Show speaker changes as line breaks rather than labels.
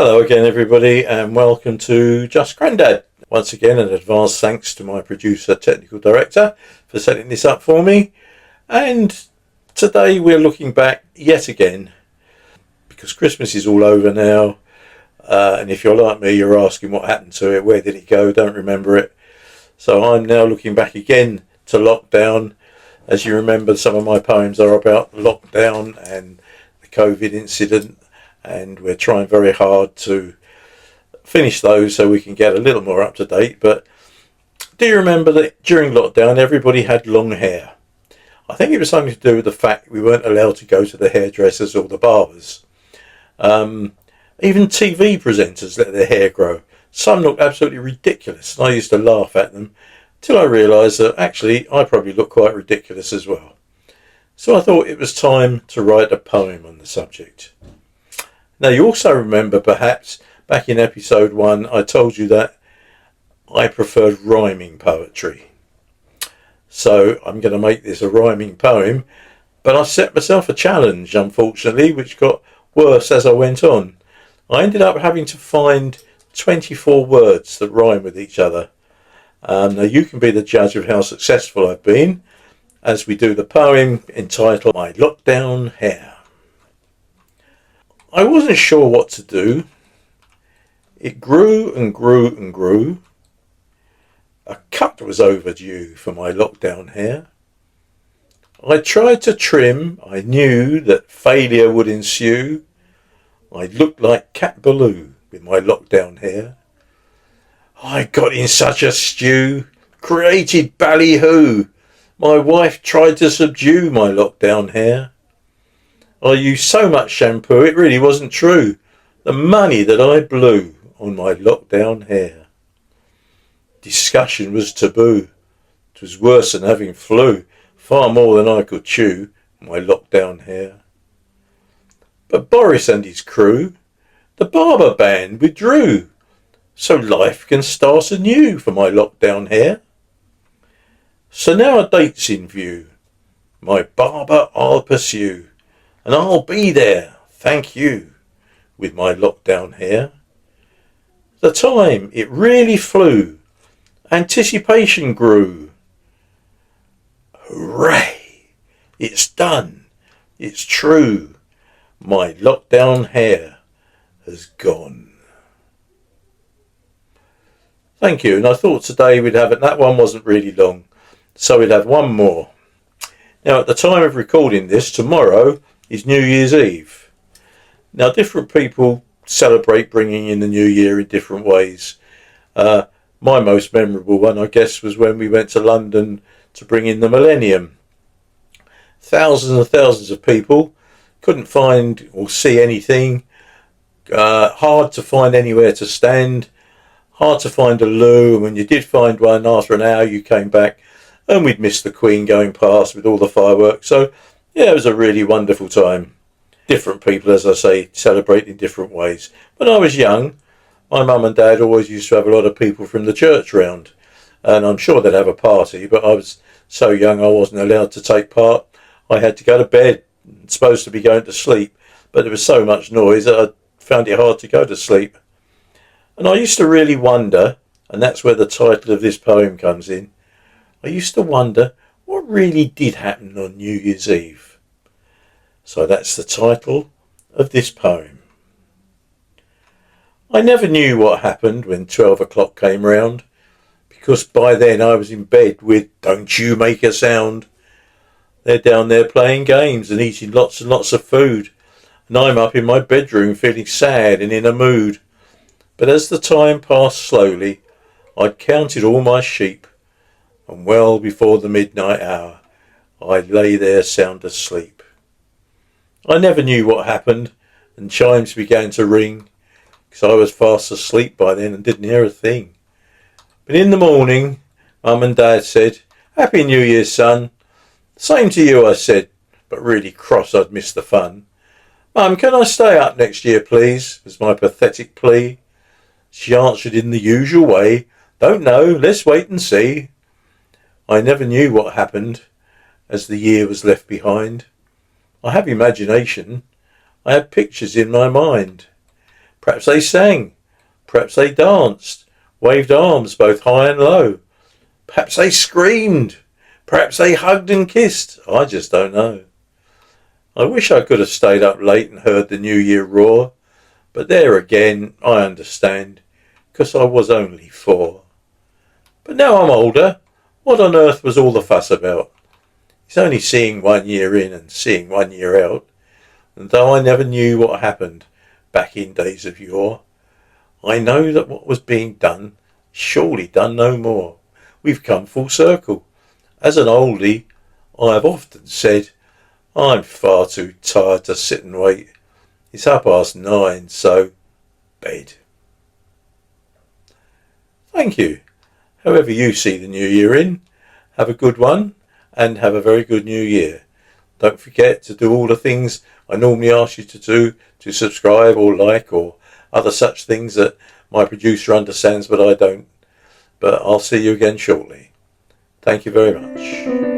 Hello again, everybody, and welcome to Just Grandad. Once again, an advance thanks to my producer, technical director, for setting this up for me. And today we're looking back yet again, because Christmas is all over now. And if you're like me, you're asking what happened to it, where did it go, don't remember it. So I'm now looking back again to lockdown. As you remember, some of my poems are about lockdown and the COVID incident. And we're trying very hard to finish those so we can get a little more up to date. But do you remember that during lockdown everybody had long hair? I think it was something to do with the fact we weren't allowed to go to the hairdressers or the barbers. Even TV presenters let their hair grow. Some looked absolutely ridiculous, and I used to laugh at them till I realised that actually I probably look quite ridiculous as well. So I thought it was time to write a poem on the subject. Now, you also remember, perhaps, back in episode 1, I told you that I preferred rhyming poetry. So I'm going to make this a rhyming poem, but I set myself a challenge, unfortunately, which got worse as I went on. I ended up having to find 24 words that rhyme with each other. Now, you can be the judge of how successful I've been as we do the poem entitled My Lockdown Hair. I wasn't sure what to do. It grew and grew and grew. A cut was overdue for my lockdown hair. I tried to trim. I knew that failure would ensue. I looked like Cat Ballou with my lockdown hair. I got in such a stew, created ballyhoo. My wife tried to subdue my lockdown hair. I used so much shampoo, it really wasn't true. The money that I blew on my lockdown hair. Discussion was taboo. 'Twas worse than having flu, far more than I could chew, my lockdown hair. But Boris and his crew, the barber band withdrew, so life can start anew for my lockdown hair. So now a date's in view. My barber I'll pursue. And I'll be there, thank you, with my lockdown hair. The time, it really flew. Anticipation grew. Hooray! It's done. It's true. My lockdown hair has gone. Thank you. And I thought today we'd have it. That one wasn't really long, so we'd have one more. Now, at the time of recording this, tomorrow is New Year's Eve. Now, different people celebrate bringing in the new year in different ways. My most memorable one, I guess, was when we went to London to bring in the millennium. Thousands and thousands of people, couldn't find or see anything, hard to find anywhere to stand, hard to find a loo, and when you did find one, after an hour you came back and we'd missed the Queen going past with all the fireworks. So yeah, it was a really wonderful time. Different people, as I say, celebrate in different ways. When I was young, my mum and dad always used to have a lot of people from the church round. And I'm sure they'd have a party, but I was so young I wasn't allowed to take part. I had to go to bed, supposed to be going to sleep. But there was so much noise that I found it hard to go to sleep. And I used to really wonder, and that's where the title of this poem comes in, I used to wonder what really did happen on New Year's Eve. So that's the title of this poem. I never knew what happened when 12 o'clock came round, because by then I was in bed with Don't You Make a Sound. They're down there playing games and eating lots and lots of food, and I'm up in my bedroom feeling sad and in a mood. But as the time passed slowly, I'd counted all my sheep, and well before the midnight hour, I lay there sound asleep. I never knew what happened, and chimes began to ring, because I was fast asleep by then and didn't hear a thing. But in the morning, Mum and Dad said, "Happy New Year, son." "Same to you," I said, but really cross I'd missed the fun. "Mum, can I stay up next year, please?" was my pathetic plea. She answered in the usual way, "Don't know, let's wait and see." I never knew what happened as the year was left behind. I have imagination. I have pictures in my mind. Perhaps they sang. Perhaps they danced, waved arms both high and low. Perhaps they screamed. Perhaps they hugged and kissed. I just don't know. I wish I could have stayed up late and heard the New Year roar. But there again, I understand, 'cause I was only 4. But now I'm older, what on earth was all the fuss about? It's only seeing 1 year in and seeing 1 year out. And though I never knew what happened back in days of yore, I know that what was being done is surely done no more. We've come full circle. As an oldie, I have often said, I'm far too tired to sit and wait. It's 9:30, so bed. Thank you. However you see the new year in, have a good one and have a very good new year. Don't forget to do all the things I normally ask you to do, to subscribe or like or other such things that my producer understands but I don't. But I'll see you again shortly. Thank you very much.